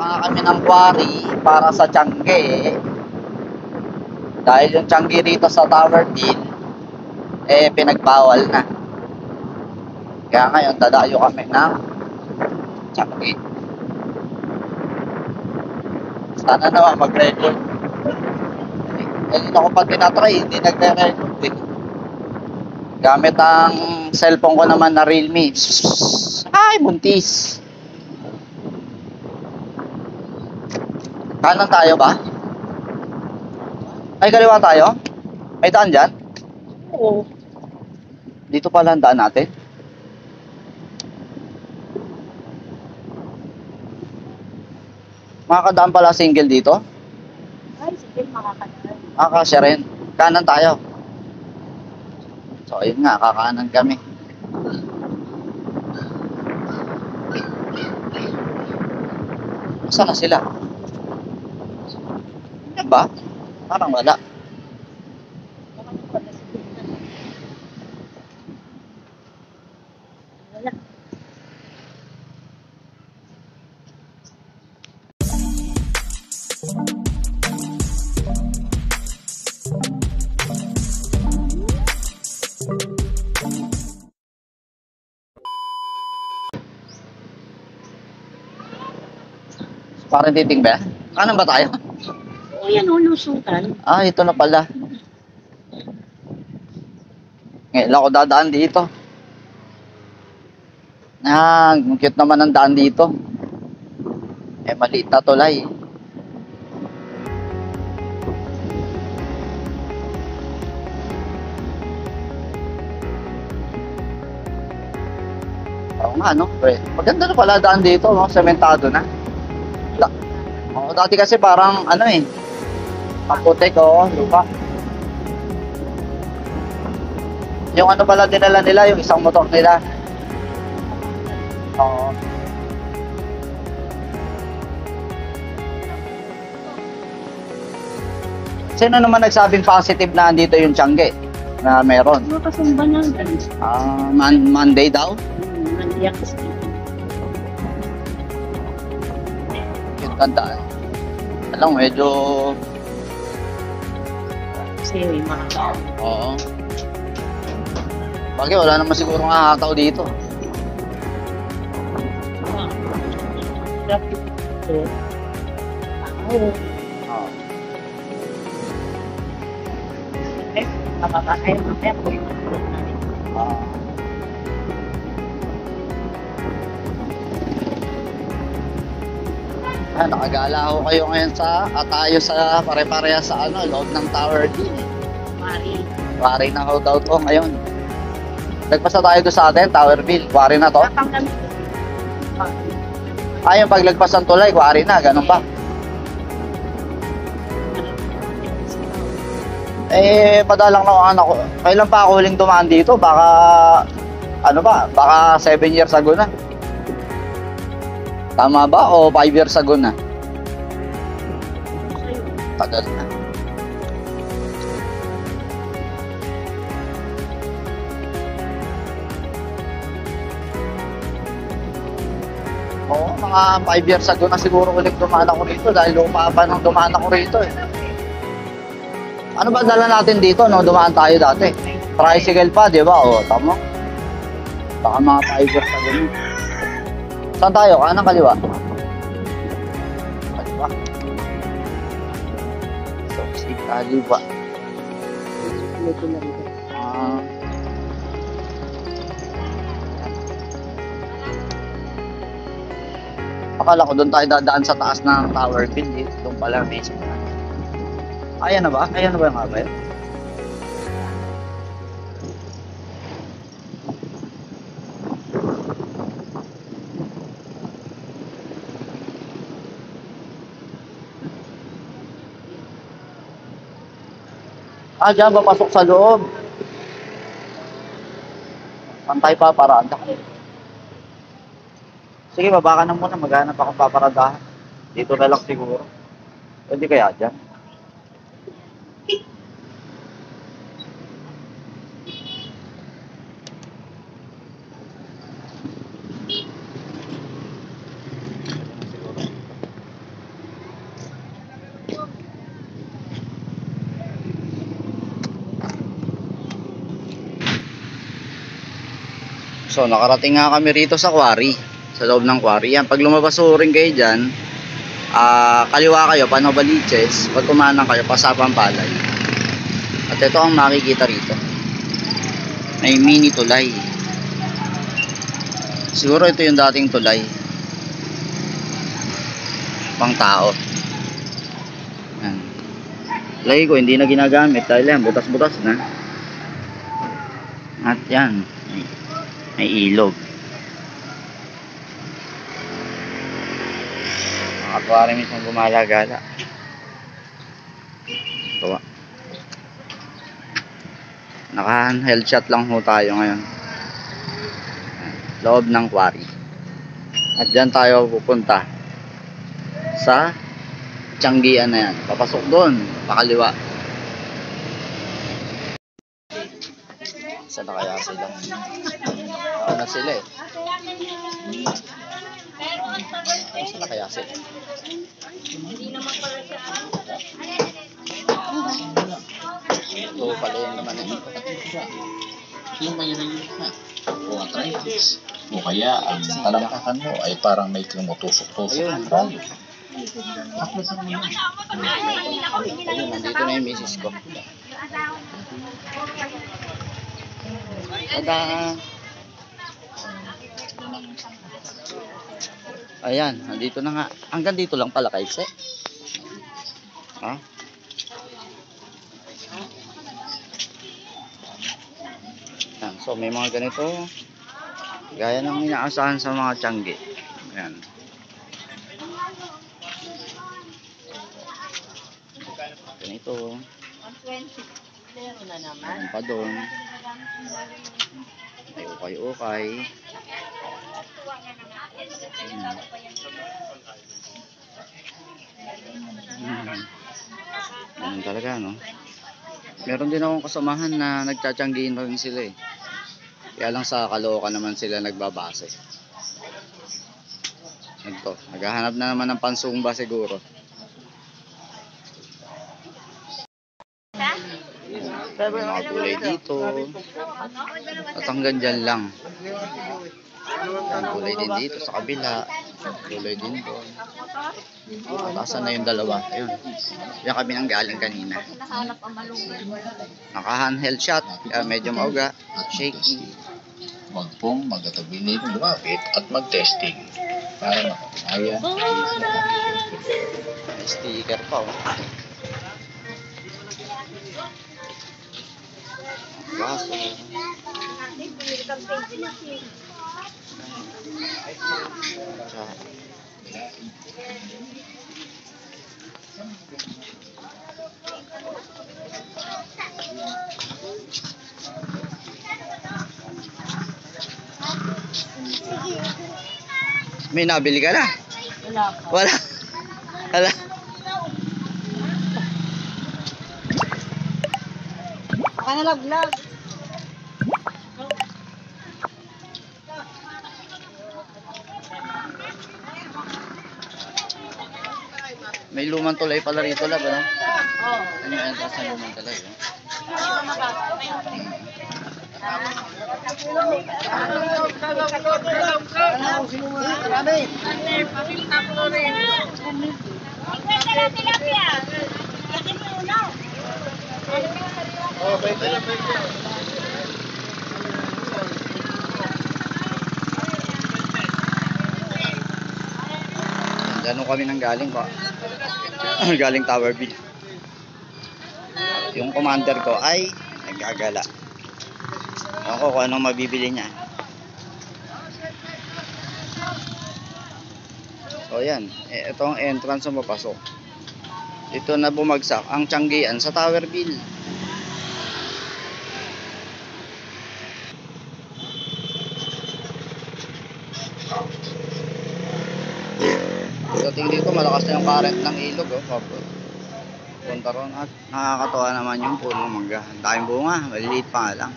nga kami ng quarry para sa Tiangge. Dahil yung Tiangge rito sa Tower Hill, pinagbawal na. Kaya ngayon, dadayo kami ng Tiangge. Sana naman mag-record. Dito ko pa tinatry, hindi nagre-record eh. Gamit ang cellphone ko naman na Realme. Ay, buntis. Kanan tayo ba? Ay, kaliwa tayo? May daan dyan? Oo. Dito pala ang daan natin. Makakadaan pala single dito? Ay, sige, makakadaan. Kasya rin. Kanan tayo. So, ayun nga, kakanan kami. Saan na sila? Yan ba? Parang wala. Wala. Parang titing ba? Kanan ba tayo? Oo, yan o, lusutan. Ito na pala. Ngayon ako dadaan dito. Ang cute naman ang daan dito. Maliit na tulay. Oo nga, no? Maganda na pala daan dito, no? Sementado na. Dati kasi parang, maputik, lupa. Yung pala dinala nila, yung isang motor nila. Oo. Sino naman nagsabing positive na andito yung Tiangge? Na meron? Makasumba na. Monday daw? Monday ako sa Yung tandaan. Alam, medyo... kasi may mga tao. Oo. Bagay, wala naman siguro nga tao dito. Traffic ito. Oo. Makakakaya mamaya po yung natin. Nakagala ko kayo ngayon tayo sa pare-pareha sa loob ng Tower D. Quarry na ho daw to ngayon. Nagpasa tayo doon sa atin, Towerville. Quarry na to? Yung paglagpas ng tulay, quarry na, ganun ba? Padalang na ako anak ko. Kailan pa ako huling dumaan dito? Baka, baka 7 years ago na. Tama ba? O 5 years ago na? Tagal na. Oo, mga 5 years ago na siguro ulit dumaan ako rito dahil lupa pa nung dumaan ako rito eh. Ano ba dala natin dito no? Dumaan tayo dati. Tricycle pa, di ba? O, tama. Baka mga 5 years ago na. Saan tayo? Kanan, kaliwa? Kaliwa. So, si kaliwa. Akala ko doon tayo dadaan sa taas ng Tower Hill. Doon pala mismo. Ayan na ba? Ayan na ba yung mabay? Diyan papasok sa loob. Pantay pa parada. Sige, baba ka na muna. Maghanap akong paparadahan. Dito na lang siguro. Pwede kaya dyan? So, nakarating nga kami rito sa quarry. Sa loob ng quarry. Yan, pag lumabas rin kayo dyan, kaliwa kayo, Panobaliches. Pag kumanan kayo, Pasapang Palay. At ito ang makikita rito. May mini tulay. Siguro ito yung dating tulay. Pang tao. Yan. Lagi ko, hindi na ginagamit dahil yan, butas-butas na. At yan, may ilog. Nakatuwa rin mismo gumalagala. Tuwa. Naka-health shot lang ho tayo ngayon. Loob ng quarry. At dyan tayo pupunta sa Tianggian na yan. Papasok doon, pakaliwa. Saan na kaya sila? Ako na sila eh. Saan na kaya sila? Ito pala yung naman eh. Yung mayroon na o arthritis o kaya ang talampakan mo ay parang may tumutusok-tusok Ayun. ang rayo. Ayun, nandito na yung misis ko. Tada! Ayan, nandito na nga. Hanggang dito lang pala kayo, ha? Ayan, so may mga ganito. Gaya ng inaasahan sa mga tianggi. Ayan. Ganito. Ayan pa doon. May ukay-ukay. Ganun talaga, no? Meron din akong kasamahan na nagtsatiyanggiin rin sila eh. Kaya lang sa Caloocan naman sila nagbabase. Ito, naghahanap na naman ng pansumba siguro. May mga gulay dito. At hanggang dyan lang. May gulay din dito sa kabila. Gulay din doon. Asan na yung dalawa? Ayun. Yan kami nang galing kanina. Naka-handheld shot. Kaya medyo mauga. Shaky. Huwag pong magkatabilin, lumapit at mag-testing para makakaya. May sticker pa oh. Baso. May nabili ka na? Wala pa. Wala. Wala. Baka nalaglag. May lumang tulay pala rito lab, ano? Oo. Ano yung entrance ng lumang tulay, eh? Gano'n kami nang galing pa. Galing Tower Bill. Yung commander ko ay nagagala. Ako kung anong mabibili niya. So yan, ito ang entrance sa mapasok. Dito na bumagsak ang Tianggian sa Tower Bill. Dating dito malakas na yung current ng ilog oh. Punta ron at nakakatawa naman yung puno ng mangga. Ang daming bunga, maliliit pa nga lang.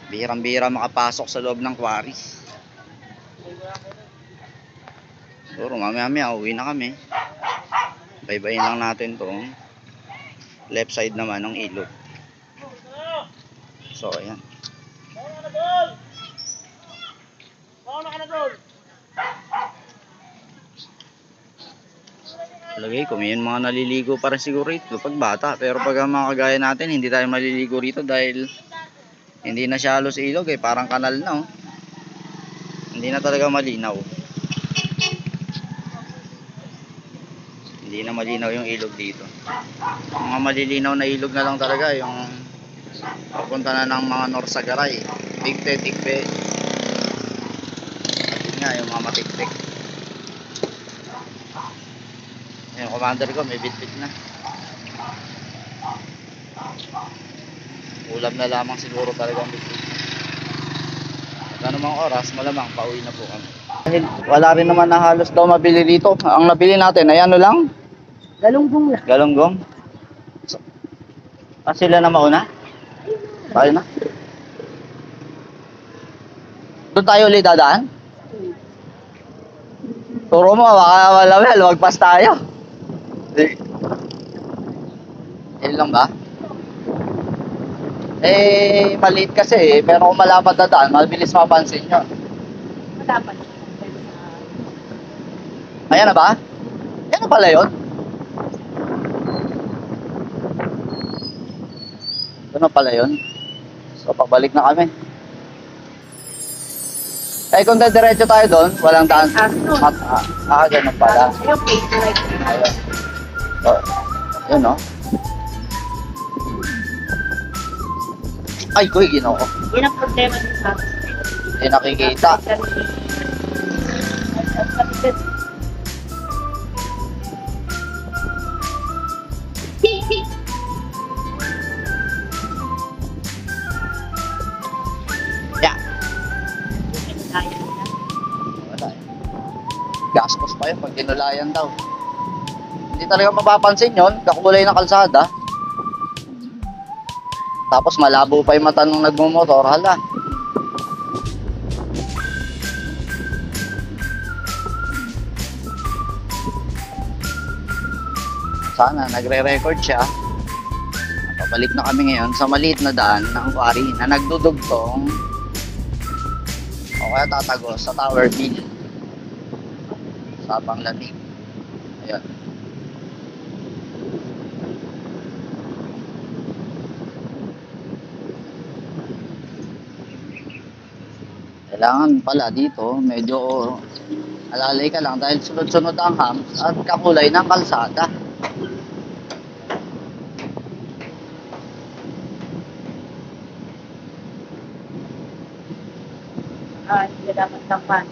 Bihirang-bihira makapasok sa loob ng quarry. Siguro mamaya uwi na kami. Baybayin lang natin tong left side naman ng ilog. So ayan. Lagay ko, may mga naliligo pa rin siguro ito pag bata. Pero pag ang mga kagaya natin, hindi tayo maliligo rito dahil hindi na siya halos ilog eh. Parang kanal na oh. Hindi na talaga malinaw. Hindi na malinaw yung ilog dito. Mga malilinaw na ilog na lang talaga yung papunta na ng mga Norsagaray, Tigpe, Tigpe. At yun nga, yung mga matiktik. Yung commander ko may bitbit na. Ulam na lamang siguro talaga ang bitbit. At anumang oras, malamang pauwi na po kami. Dahil wala rin naman na halos daw mabili dito. Ang nabili natin ay ano lang? Galunggong lang. Galunggong. Sila na mauna? Tayo na. Doon tayo ulit dadaan? Turo mo, baka malawel, wagpas tayo. Yun lang ba? Eh, maliit kasi eh. Pero kung malapad na daan, mabilis mapansin yun. Dapat. Ayan na ba? Yan na pala yun. Ito na pala yun. So, pabalik na kami. Eh, kung diretso tayo doon, walang daan. Ganun pala. Ayun. So, yun no? Ay, kuy, ginoo. Yan ang problema din sa akin. Hindi nakikita. Yeah. Wala eh. Gastos pa yun pag dinulayan daw. Hindi talaga mapapansin yun. Kakulay na kalsada. Tapos malabo pa yung mata nung nagmumotor. Hala. Sana nagre-record siya. Pabalik na kami ngayon sa maliit na daan ng quarry na nagdudugtong o kaya tatagos sa Tower Bill. Sabang Lamig. Ayan. Kailangan pala dito medyo alalay ka lang dahil sunod-sunod ang humps at kakulay ng kalsada. Hindi dapat tampan.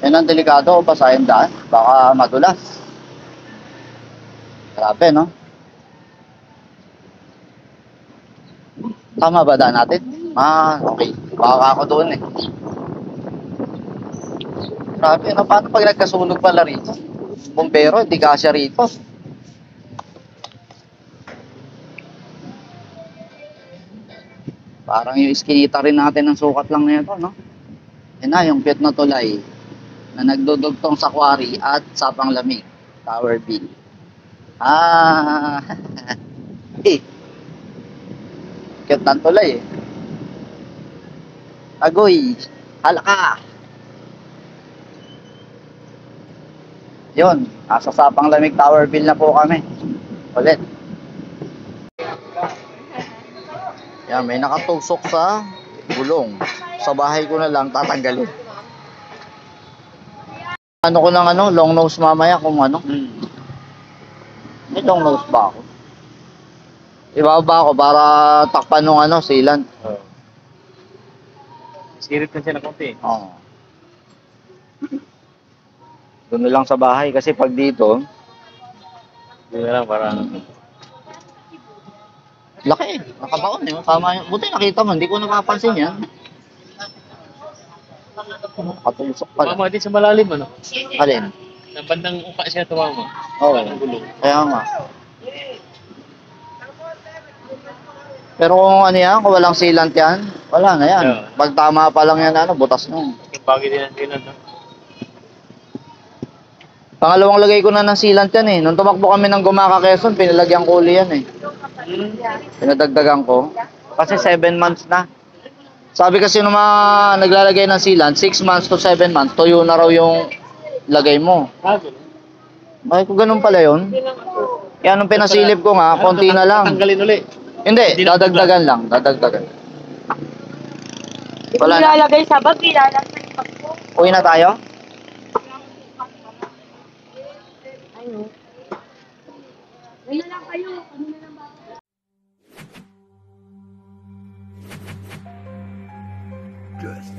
Yan ang delikado, basahin daan. Baka madulas. Grabe, no? Tama ba daan natin? Okay. Baka ako doon eh. Grabe, no? Paano pag nagkasunog pala rito? Bumbero, hindi kasya rito. Parang yung iskinita rin natin ng sukat lang na ito, no? Yan na, yung cute na tulay na nagdudugtong sa quarry at Sabang Lamig, Tower Bill. Eh. Cute ng tulay eh. Agoy, halaka. Yun, nasa Sabang Lamig, Tower Bill na po kami. Ulit. Yan, may nakatusok sa gulong. Sa bahay ko na lang tatanggalin. Ano ko ng long nose mamaya kung ano. May long nose ba ako? Ibaba ako para takpan ng sealant. Sirit na siya na konti. Oo. Doon na lang sa bahay kasi pag dito, Hindi na lang para laki eh. Nakabaon eh. Tama yun. Buti nakita mo, hindi ko napapansin yan. Nakatusok pala. tumama din sa malalim ano. Alin? Sa bandang uka siya tumama. Oo. Kaya nga. Pero kung ano yan, kung walang sealant yan, wala na yan. Yeah. Pag tama pa lang yan, butas na. Yung bagay din ang dinan no. Pangalawang lagay ko na ng sealant yan eh. Nung tumakbo kami ng Gumaca, Quezon, pinalagyan ko uli yan eh. Pinadagdagan ko. Kasi 7 months na. Sabi kasi nung mga naglalagay ng sealant, 6 months to 7 months, tuyo na raw yung lagay mo. Bakit ko ganun pala yun? Kaya nung pinasilip ko nga, konti na lang. Tanggalin uli. Hindi, dadagdagan lang. Dadagdagan. Wala Wala na. ilalagay sa bag, ilalagay sa bag. Uwi na tayo? Ayun. Ayun lang kayo. Ano na lang ba? Just